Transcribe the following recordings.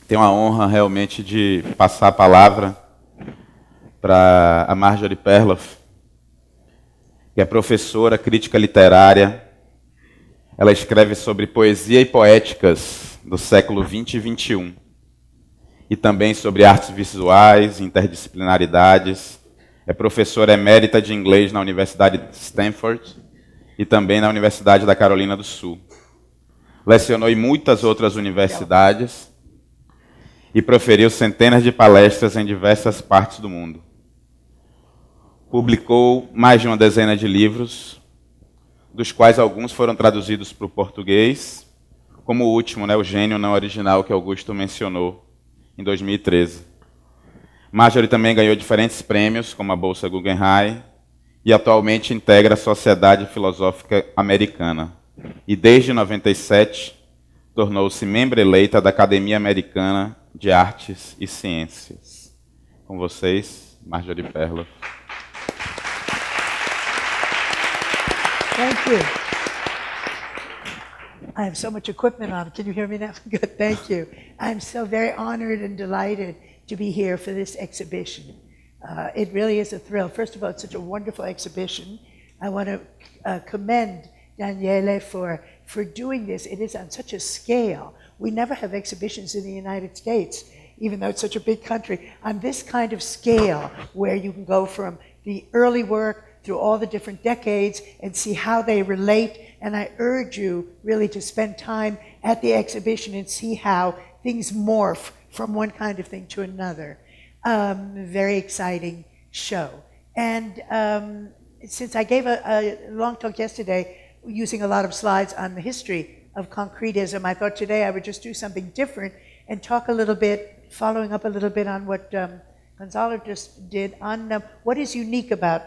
Tenho a honra realmente de passar a palavra para a Marjorie Perloff, que é professora, crítica literária. Ela escreve sobre poesia e poéticas do século XX e XXI, e também sobre artes visuais, interdisciplinaridades. É professora emérita de inglês na Universidade de Stanford e também na Universidade da Carolina do Sul. Lecionou em muitas outras universidades e proferiu centenas de palestras em diversas partes do mundo. Publicou mais de uma dezena de livros, dos quais alguns foram traduzidos para o português, como o último, o Gênio Não Original, que Augusto mencionou, em 2013. Marjorie também ganhou diferentes prêmios, como a Bolsa Guggenheim, e atualmente integra a Sociedade Filosófica Americana. E desde 97, tornou-se membro eleita da Academia Americana de Artes e Ciências. Com vocês, Marjorie Perloff. Thank you. I have so much equipment on. Can you hear me now? Good, thank you. I'm so very honored and delighted to be here for this exhibition. It really is a thrill. First of all, it's such a wonderful exhibition. I want to commend Daniele for doing this. It is on such a scale. We never have exhibitions in the United States, even though it's such a big country, on this kind of scale, where you can go from the early work through all the different decades and see how they relate. And I urge you really to spend time at the exhibition and see how things morph from one kind of thing to another. Very exciting show. And since I gave a long talk yesterday using a lot of slides on the history of concretism, I thought today I would just do something different and talk a little bit, following up a little bit on what Gonzalo just did, on what is unique about,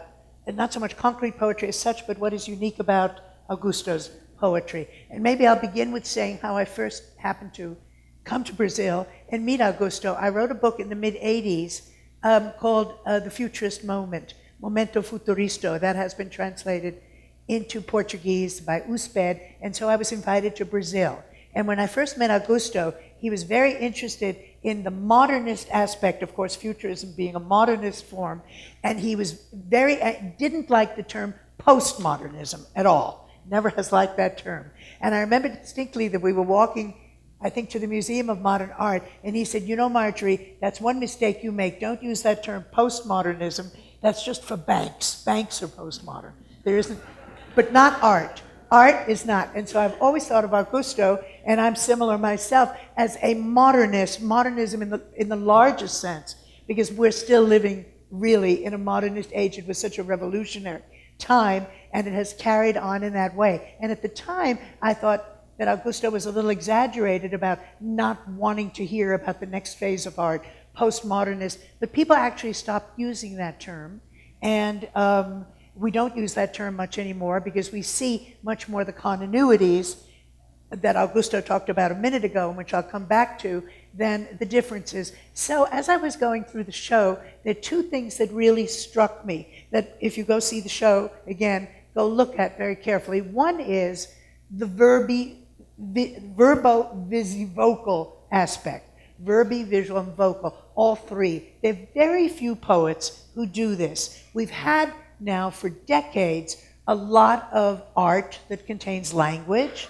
not so much concrete poetry as such, but what is unique about Augusto's poetry. And maybe I'll begin with saying how I first happened to come to Brazil and meet Augusto. I wrote a book in the mid-'80s called The Futurist Moment, Momento Futuristo. That has been translated into Portuguese by USPED, and so I was invited to Brazil. And when I first met Augusto, he was very interested in the modernist aspect, of course, futurism being a modernist form, and he was didn't like the term postmodernism at all. Never has liked that term. And I remember distinctly that we were walking, I think, to the Museum of Modern Art, and he said, you know, Marjorie, that's one mistake you make. Don't use that term postmodernism. That's just for banks. Banks are postmodern. There isn't, but not art. Art is not. And so I've always thought of Augusto, and I'm similar myself, as a modernist, modernism in the largest sense, because we're still living really in a modernist age. It was such a revolutionary time, and it has carried on in that way. And at the time, I thought that Augusto was a little exaggerated about not wanting to hear about the next phase of art, postmodernist, but people actually stopped using that term, and we don't use that term much anymore because we see much more the continuities that Augusto talked about a minute ago, and which I'll come back to, than the differences. So as I was going through the show, there are two things that really struck me that if you go see the show again, go look at very carefully. One is the verbo-visivocal aspect. Verbi, visual, and vocal, all three. There are very few poets who do this. We've had now for decades a lot of art that contains language,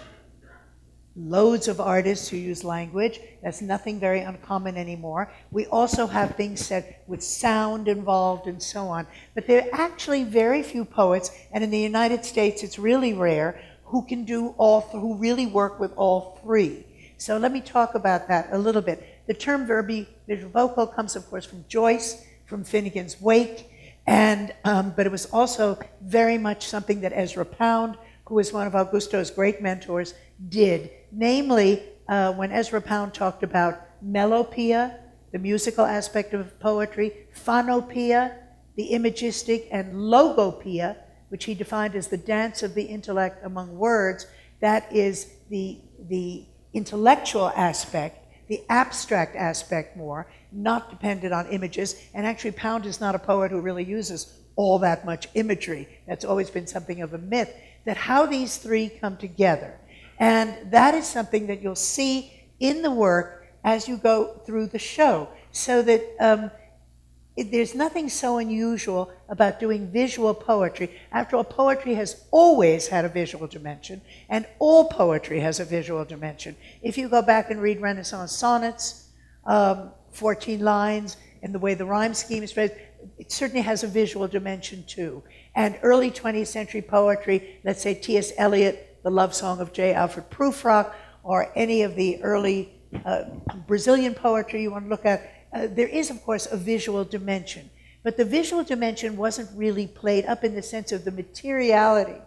loads of artists who use language. That's nothing very uncommon anymore. We also have things said with sound involved and so on. But there are actually very few poets, and in the United States it's really rare, who can do who really work with all three. So let me talk about that a little bit. The term verbi visual vocal comes, of course, from Joyce, from Finnegan's Wake, and but it was also very much something that Ezra Pound, who was one of Augusto's great mentors, did. Namely, when Ezra Pound talked about melopoeia, the musical aspect of poetry, phonopoeia, the imagistic, and logopoeia, which he defined as the dance of the intellect among words, that is the intellectual aspect, the abstract aspect more, not dependent on images. And actually, Pound is not a poet who really uses all that much imagery. That's always been something of a myth, that how these three come together. And that is something that you'll see in the work as you go through the show, so that there's nothing so unusual about doing visual poetry. After all, poetry has always had a visual dimension, and all poetry has a visual dimension. If you go back and read Renaissance sonnets, 14 lines, and the way the rhyme scheme is phrased, it certainly has a visual dimension too. And early 20th century poetry, let's say T.S. Eliot, the love song of J. Alfred Prufrock, or any of the early Brazilian poetry you want to look at, there is, of course, a visual dimension. But the visual dimension wasn't really played up in the sense of the materiality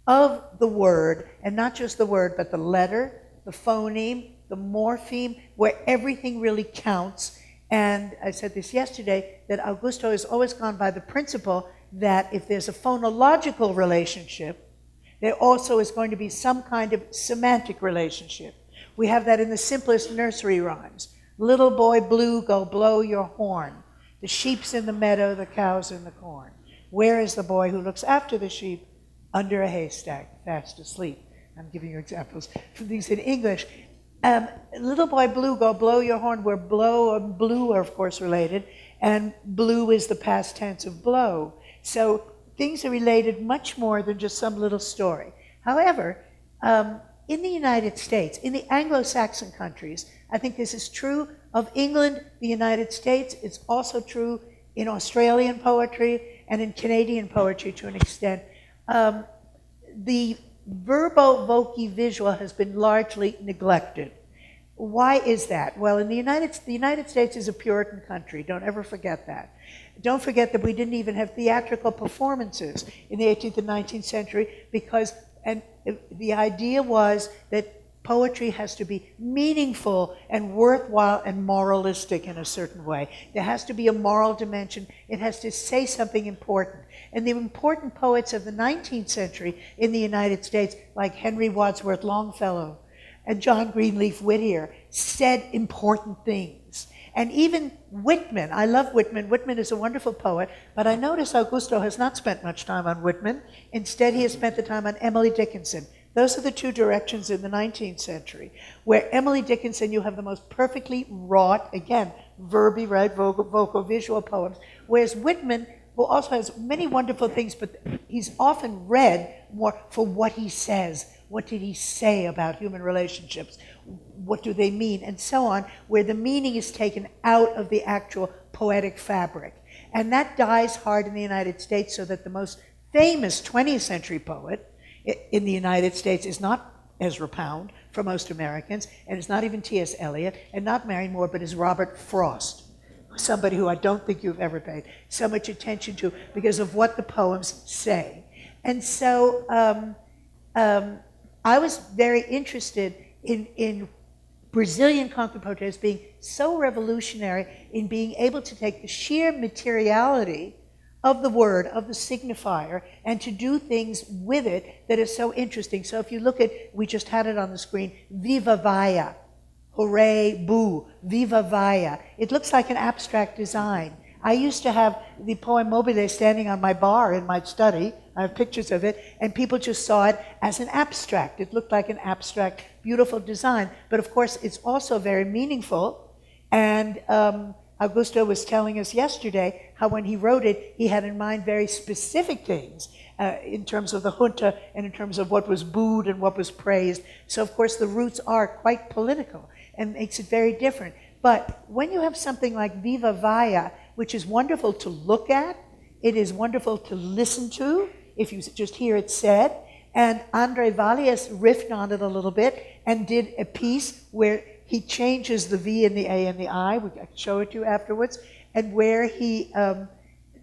of the word, and not just the word, but the letter, the phoneme, the morpheme, where everything really counts. And I said this yesterday, that Augusto has always gone by the principle that if there's a phonological relationship, there also is going to be some kind of semantic relationship. We have that in the simplest nursery rhymes. Little boy blue, go blow your horn. The sheep's in the meadow, the cow's in the corn. Where is the boy who looks after the sheep? Under a haystack, fast asleep. I'm giving you examples from things in English. Little boy blue, go blow your horn, where blow and blue are, of course, related, and blue is the past tense of blow. So things are related much more than just some little story. However, in the United States, in the Anglo-Saxon countries, I think this is true of England, the United States. It's also true in Australian poetry and in Canadian poetry to an extent. The verbo-voci-visual has been largely neglected. Why is that? Well, the United States is a Puritan country. Don't ever forget that. Don't forget that we didn't even have theatrical performances in the 18th and 19th century because the idea was that poetry has to be meaningful and worthwhile and moralistic in a certain way. There has to be a moral dimension. It has to say something important. And the important poets of the 19th century in the United States, like Henry Wadsworth Longfellow and John Greenleaf Whittier, said important things. And even Whitman, I love Whitman. Whitman is a wonderful poet, but I notice Augusto has not spent much time on Whitman. Instead, he has spent the time on Emily Dickinson. Those are the two directions in the 19th century, where Emily Dickinson, you have the most perfectly wrought, again, verby, right, vocal, visual poems, whereas Whitman, who also has many wonderful things, but he's often read more for what he says. What did he say about human relationships? What do they mean? And so on, where the meaning is taken out of the actual poetic fabric. And that dies hard in the United States, so that the most famous 20th century poet in the United States is not Ezra Pound for most Americans, and it's not even T.S. Eliot, and not Mary Moore, but is Robert Frost, somebody who I don't think you've ever paid so much attention to because of what the poems say. And so I was very interested in Brazilian concrete poetry as being so revolutionary in being able to take the sheer materiality of the word, of the signifier, and to do things with it that is so interesting. So if you look at, we just had it on the screen, Viva Vaya, hooray, boo, Viva Vaya. It looks like an abstract design. I used to have the poem mobile standing on my bar in my study. I have pictures of it, and people just saw it as an abstract. It looked like an abstract, beautiful design. But of course, it's also very meaningful. And Augusto was telling us yesterday how when he wrote it, he had in mind very specific things in terms of the junta and in terms of what was booed and what was praised. So of course, the roots are quite political and makes it very different. But when you have something like Viva Vaya, which is wonderful to look at, it is wonderful to listen to, if you just hear it said, and Andre Valles riffed on it a little bit and did a piece where he changes the V and the A and the I, I can show it to you afterwards, and where he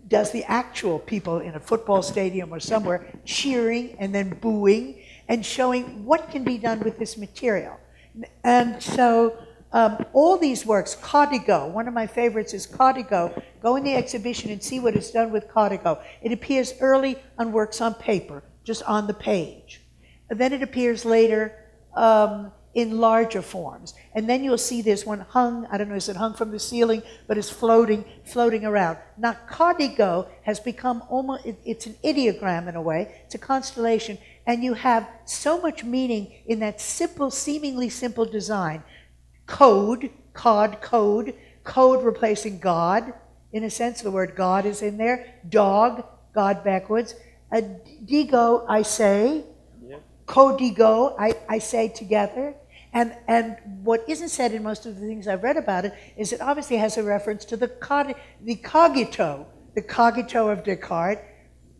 does the actual people in a football stadium or somewhere cheering and then booing and showing what can be done with this material. And so all these works, Código, one of my favorites is Código. Go in the exhibition and see what is done with Código. It appears early on works on paper, just on the page. And then it appears later in larger forms. And then you'll see there's one hung, I don't know, is it hung from the ceiling, but it's floating around. Now, Código has become almost, it's an ideogram in a way, it's a constellation, and you have so much meaning in that simple, seemingly simple design. Code, code replacing God. In a sense, the word God is in there. Dog, God backwards. Digo, I say. Co-digo, I say together. And what isn't said in most of the things I've read about it is it obviously has a reference to the cogito of Descartes.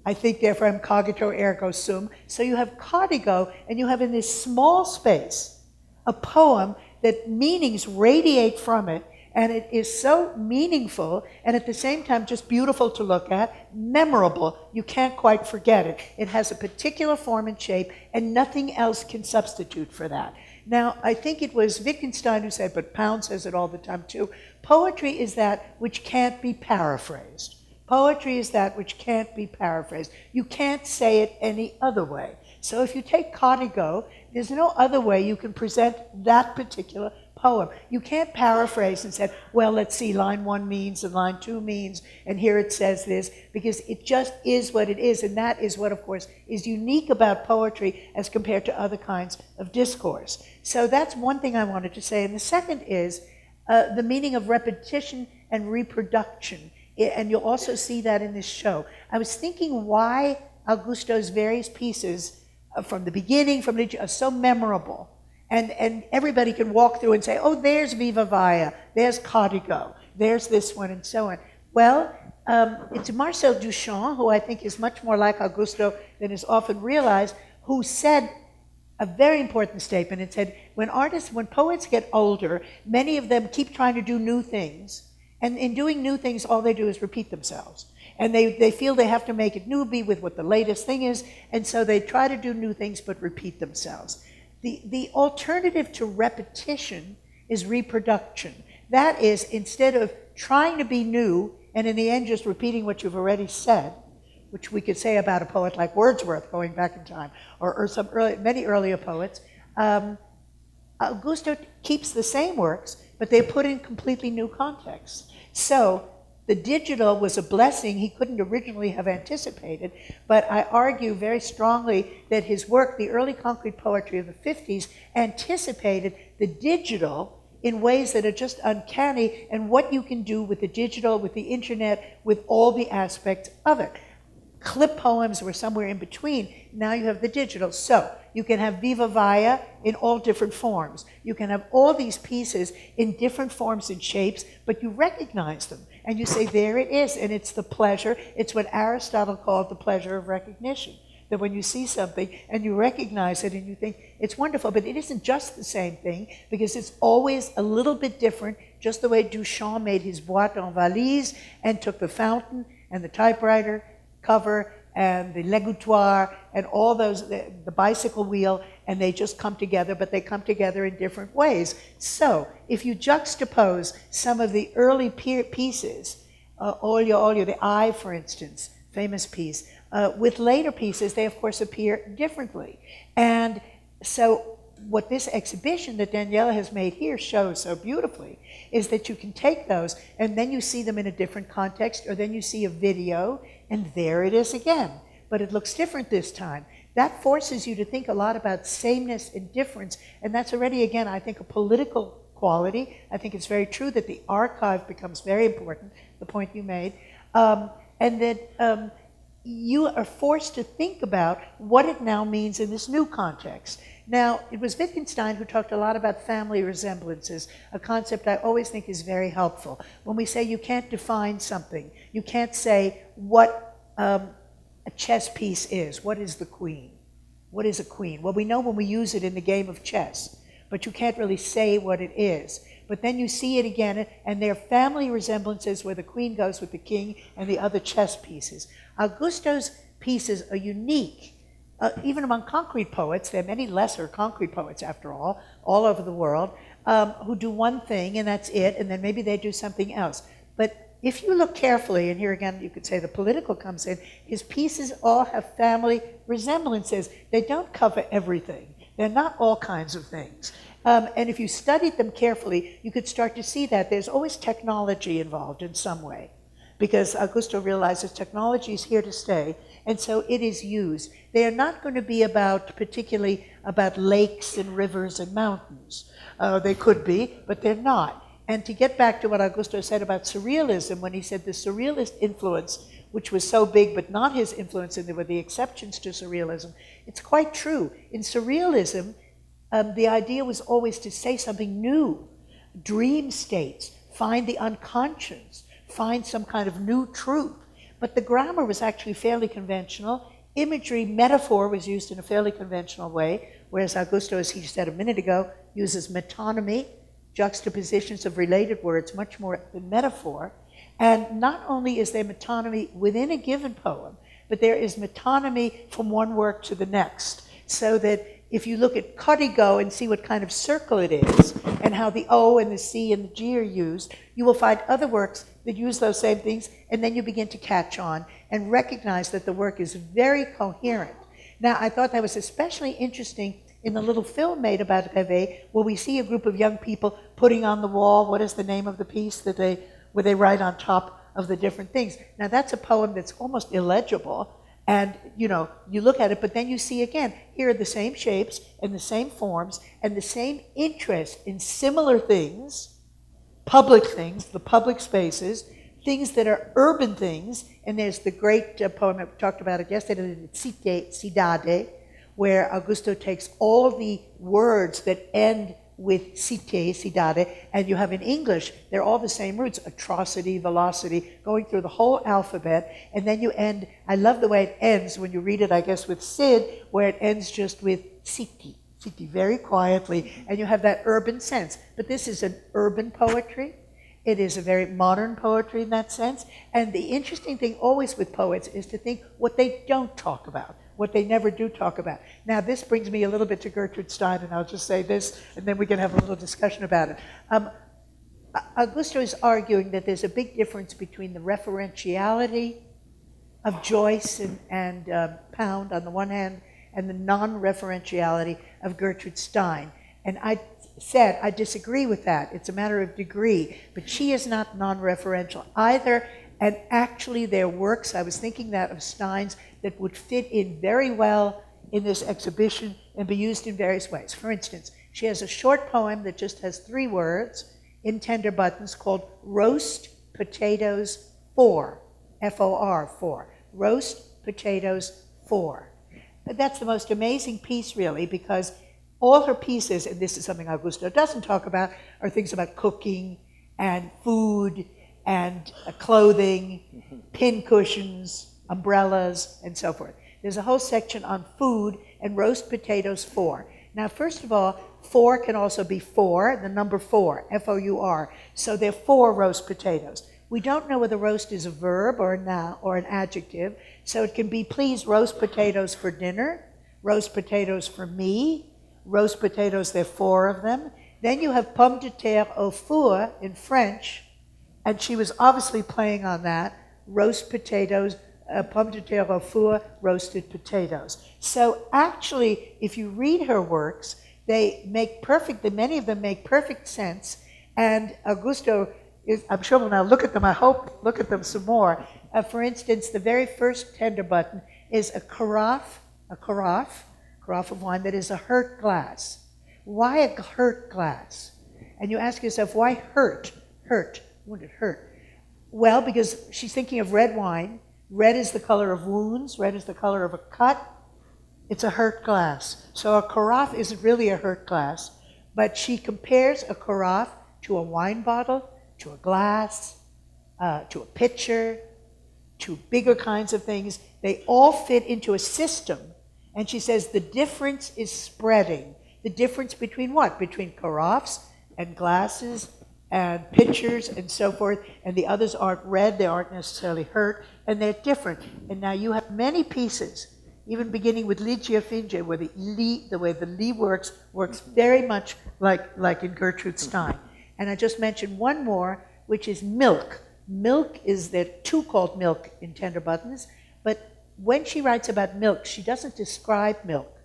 I think, therefore, I'm cogito ergo sum. So you have codigo, and you have in this small space a poem that meanings radiate from it, and it is so meaningful, and at the same time just beautiful to look at, memorable. You can't quite forget it. It has a particular form and shape, and nothing else can substitute for that. Now, I think it was Wittgenstein who said, but Pound says it all the time too, poetry is that which can't be paraphrased. Poetry is that which can't be paraphrased. You can't say it any other way. So if you take codigo, there's no other way you can present that particular poem. You can't paraphrase and say, well, let's see, line 1 means and line 2 means, and here it says this, because it just is what it is, and that is what, of course, is unique about poetry as compared to other kinds of discourse. So that's one thing I wanted to say. And the second is the meaning of repetition and reproduction. And you'll also see that in this show. I was thinking why Augusto's various pieces from the beginning, are so memorable. And everybody can walk through and say, oh, there's Viva Vaya, there's Codigo, there's this one, and so on. Well, it's Marcel Duchamp, who I think is much more like Augusto than is often realized, who said a very important statement. It said, when poets get older, many of them keep trying to do new things. And in doing new things, all they do is repeat themselves. And they feel they have to make it newbie with what the latest thing is, and so they try to do new things but repeat themselves. The alternative to repetition is reproduction. That is, instead of trying to be new and in the end just repeating what you've already said, which we could say about a poet like Wordsworth going back in time, or many earlier poets, Augusto keeps the same works, but they put in completely new contexts. So the digital was a blessing he couldn't originally have anticipated, but I argue very strongly that his work, the early concrete poetry of the 50s, anticipated the digital in ways that are just uncanny, and what you can do with the digital, with the internet, with all the aspects of it. Clip poems were somewhere in between. Now you have the digital. So you can have Viva Vaya in all different forms. You can have all these pieces in different forms and shapes, but you recognize them. And you say, there it is. And it's the pleasure. It's what Aristotle called the pleasure of recognition. That when you see something and you recognize it and you think, it's wonderful, but it isn't just the same thing, because it's always a little bit different, just the way Duchamp made his boîte en valise and took the fountain and the typewriter cover and the l'égouttoir and all those, the bicycle wheel, and they just come together, but they come together in different ways. So if you juxtapose some of the early pieces, Olio, the Eye, for instance, famous piece, with later pieces, they of course appear differently. And so what this exhibition that Daniela has made here shows so beautifully is that you can take those and then you see them in a different context, or then you see a video and there it is again, but it looks different this time. That forces you to think a lot about sameness and difference, and that's already, again, I think, a political quality. I think it's very true that the archive becomes very important, the point you made, and that you are forced to think about what it now means in this new context. Now, it was Wittgenstein who talked a lot about family resemblances, a concept I always think is very helpful. When we say you can't define something, you can't say what a chess piece is. What is the queen? What is a queen? Well, we know when we use it in the game of chess, but you can't really say what it is. But then you see it again, and there are family resemblances where the queen goes with the king and the other chess pieces. Augusto's pieces are unique. Even among concrete poets, there are many lesser concrete poets, after all over the world, who do one thing and that's it, and then maybe they do something else. But if you look carefully, and here again you could say the political comes in, his pieces all have family resemblances. They don't cover everything. They're not all kinds of things. And if you studied them carefully, you could start to see that there's always technology involved in some way, because Augusto realizes technology is here to stay, and so it is used. They are not going to be particularly about lakes and rivers and mountains. They could be, but they're not. And to get back to what Augusto said about surrealism, when he said the surrealist influence, which was so big but not his influence, and there were the exceptions to surrealism, it's quite true. In surrealism, the idea was always to say something new, dream states, find the unconscious, find some kind of new truth. But the grammar was actually fairly conventional. Imagery, metaphor was used in a fairly conventional way, whereas Augusto, as he said a minute ago, uses metonymy, juxtapositions of related words, much more than metaphor. And not only is there metonymy within a given poem, but there is metonymy from one work to the next, so that if you look at Código and see what kind of circle it is, and how the O and the C and the G are used, you will find other works that use those same things, and then you begin to catch on and recognize that the work is very coherent. Now, I thought that was especially interesting in the little film made about REVER, where we see a group of young people putting on the wall, what is the name of the piece where they write on top of the different things. Now, that's a poem that's almost illegible, and you look at it, but then you see again, here are the same shapes and the same forms and the same interest in similar things, public things, the public spaces, things that are urban things. And there's the great poem, I talked about it yesterday, Cidade, where Augusto takes all of the words that end with cidade, and you have in English, they're all the same roots, atrocity, velocity, going through the whole alphabet, and then you end, I love the way it ends when you read it, I guess, with Cid, where it ends just with city, very quietly, and you have that urban sense. But this is an urban poetry. It is a very modern poetry in that sense, and the interesting thing always with poets is to think what they don't talk about, what they never do talk about. Now, this brings me a little bit to Gertrude Stein, and I'll just say this, and then we can have a little discussion about it. Augusto is arguing that there's a big difference between the referentiality of Joyce and Pound on the one hand, and the non-referentiality of Gertrude Stein. And I said I disagree with that. It's a matter of degree, but she is not non-referential either. And actually, there are works, I was thinking that of Stein's, that would fit in very well in this exhibition and be used in various ways. For instance, she has a short poem that just has 3 words in Tender Buttons called Roast Potatoes 4, F-O-R, 4. Roast Potatoes 4. But that's the most amazing piece, really, because all her pieces, and this is something Augusto doesn't talk about, are things about cooking and food and clothing, pin cushions, umbrellas, and so forth. There's a whole section on food and roast potatoes 4. Now, first of all, 4 can also be 4, the number 4, F-O-U-R. So there are 4 roast potatoes. We don't know whether roast is a verb or a noun or an adjective, so it can be please roast potatoes for dinner, roast potatoes for me, roast potatoes, there are 4 of them. Then you have pomme de terre au four in French, and she was obviously playing on that, roast potatoes, pomme de terre au four, roasted potatoes. So actually, if you read her works, they make many of them make perfect sense, and Augusto I'm sure we'll now look at them, I hope, look at them some more. For instance, the very first Tender Button is a carafe of wine that is a hurt glass. Why a hurt glass? And you ask yourself, why hurt? Would it hurt? Well, because she's thinking of red wine. Red is the color of wounds. Red is the color of a cut. It's a hurt glass. So a carafe isn't really a hurt glass, but she compares a carafe to a wine bottle, to a glass, to a pitcher, to bigger kinds of things. They all fit into a system. And she says the difference is spreading. The difference between what? Between carafes and glasses and pitchers and so forth, and the others aren't red, they aren't necessarily hurt, and they're different. And now you have many pieces, even beginning with Ligia Finge, where the way the li works very much like in Gertrude Stein. And I just mentioned one more, which is milk. Milk is, there are 2 called milk in Tender Buttons, but when she writes about milk, she doesn't describe milk.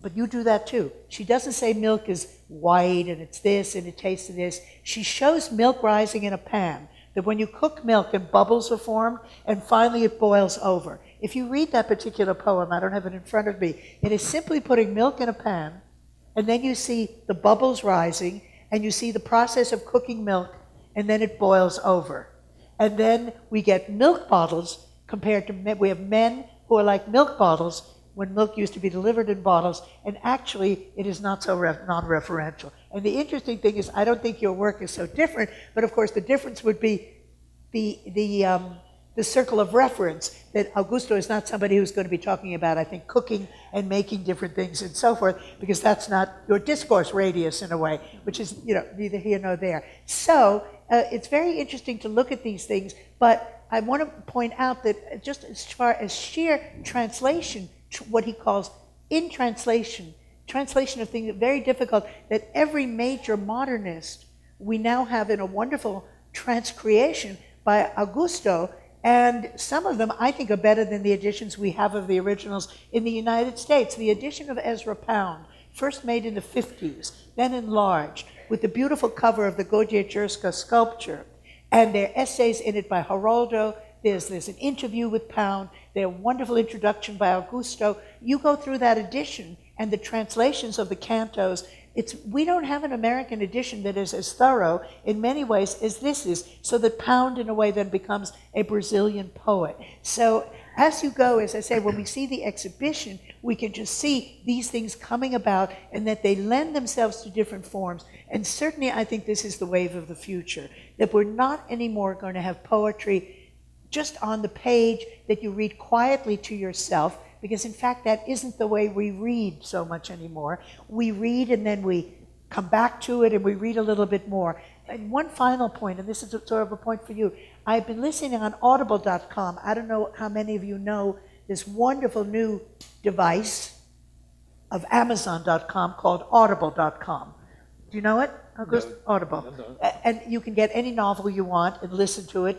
But you do that too. She doesn't say milk is white and it's this and it tastes of this. She shows milk rising in a pan, that when you cook milk and bubbles are formed and finally it boils over. If you read that particular poem, I don't have it in front of me, it is simply putting milk in a pan and then you see the bubbles rising and you see the process of cooking milk, and then it boils over. And then we get milk bottles compared to men. We have men who are like milk bottles when milk used to be delivered in bottles, and actually it is not so non-referential. And the interesting thing is, I don't think your work is so different, but of course the difference would be the circle of reference, that Augusto is not somebody who's going to be talking about, I think, cooking and making different things and so forth, because that's not your discourse radius in a way, which is, neither here nor there. So it's very interesting to look at these things, but I want to point out that just as far as sheer translation, what he calls in translation of things very difficult, that every major modernist we now have in a wonderful transcreation by Augusto, and some of them I think are better than the editions we have of the originals in the United States. The edition of Ezra Pound, first made in the 50s, then enlarged, with the beautiful cover of the Gojek sculpture, and there are essays in it by Haroldo. There's an interview with Pound, there's a wonderful introduction by Augusto. You go through that edition and the translations of the cantos. We don't have an American edition that is as thorough in many ways as this is, so that Pound in a way then becomes a Brazilian poet. So as you go, as I say, when we see the exhibition, we can just see these things coming about and that they lend themselves to different forms. And certainly I think this is the wave of the future, that we're not anymore going to have poetry just on the page that you read quietly to yourself, because in fact that isn't the way we read so much anymore. We read and then we come back to it and we read a little bit more. And one final point, and this is sort of a point for you. I've been listening on audible.com. I don't know how many of you know this wonderful new device of amazon.com called audible.com. Do you know it, August? No. Audible. No. And you can get any novel you want and listen to it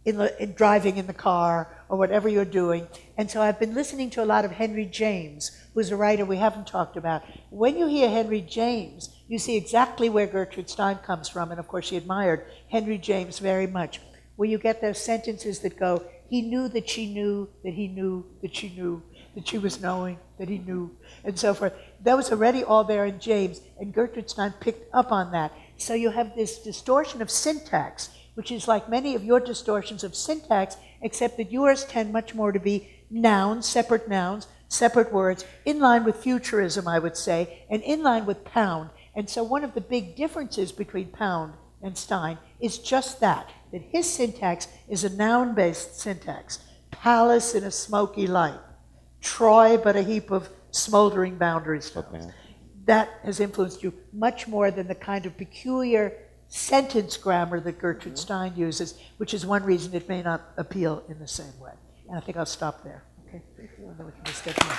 in driving in the car or whatever you're doing. And so I've been listening to a lot of Henry James, who's a writer we haven't talked about. When you hear Henry James, you see exactly where Gertrude Stein comes from, and of course she admired Henry James very much, where you get those sentences that go, he knew that she knew, that he knew, that she knew, that she was knowing, that he knew, and so forth. That was already all there in James, and Gertrude Stein picked up on that. So you have this distortion of syntax, which is like many of your distortions of syntax, except that yours tend much more to be nouns, separate words, in line with futurism, I would say, and in line with Pound. And so one of the big differences between Pound and Stein is just that his syntax is a noun-based syntax. Palace in a smoky light, Troy but a heap of smoldering boundary stones. Okay. That has influenced you much more than the kind of peculiar sentence grammar that Gertrude Stein uses, which is one reason it may not appeal in the same way. And I think I'll stop there. Okay? And then we can just get more.